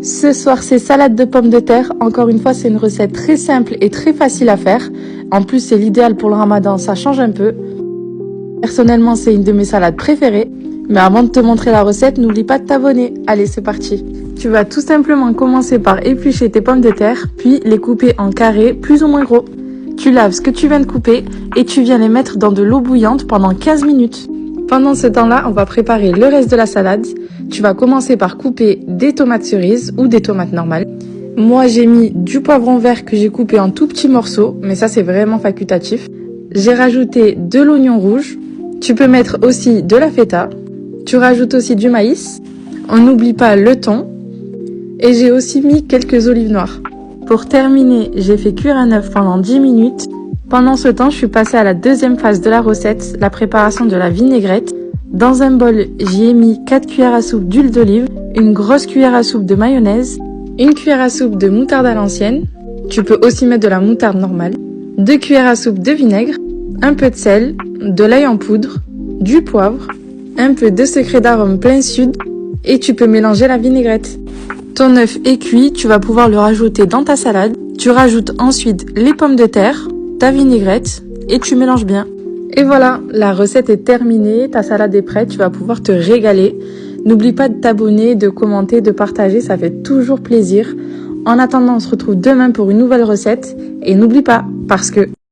Ce soir, c'est salade de pommes de terre. Encore une fois, c'est une recette très simple et très facile à faire. En plus, c'est l'idéal pour le ramadan, ça change un peu. Personnellement, c'est une de mes salades préférées. Mais avant de te montrer la recette, n'oublie pas de t'abonner. Allez, c'est parti. Tu vas tout simplement commencer par éplucher tes pommes de terre, puis les couper en carrés plus ou moins gros. Tu laves ce que tu viens de couper et tu viens les mettre dans de l'eau bouillante pendant 15 minutes. Pendant ce temps-là, on va préparer le reste de la salade. Tu vas commencer par couper des tomates cerises ou des tomates normales. Moi, j'ai mis du poivron vert que j'ai coupé en tout petits morceaux, mais ça, c'est vraiment facultatif. J'ai rajouté de l'oignon rouge. Tu peux mettre aussi de la feta. Tu rajoutes aussi du maïs. On n'oublie pas le thon. Et j'ai aussi mis quelques olives noires. Pour terminer, j'ai fait cuire un œuf pendant 10 minutes. Pendant ce temps, je suis passée à la deuxième phase de la recette, la préparation de la vinaigrette. Dans un bol, j'y ai mis 4 cuillères à soupe d'huile d'olive, une grosse cuillère à soupe de mayonnaise, une cuillère à soupe de moutarde à l'ancienne. Tu peux aussi mettre de la moutarde normale. 2 cuillères à soupe de vinaigre, un peu de sel, de l'ail en poudre, du poivre, un peu de secret d'arôme plein sud et tu peux mélanger la vinaigrette. Ton œuf est cuit, tu vas pouvoir le rajouter dans ta salade. Tu rajoutes ensuite les pommes de terre, ta vinaigrette et tu mélanges bien. Et voilà, la recette est terminée, ta salade est prête, tu vas pouvoir te régaler. N'oublie pas de t'abonner, de commenter, de partager, ça fait toujours plaisir. En attendant, on se retrouve demain pour une nouvelle recette. Et n'oublie pas, parce que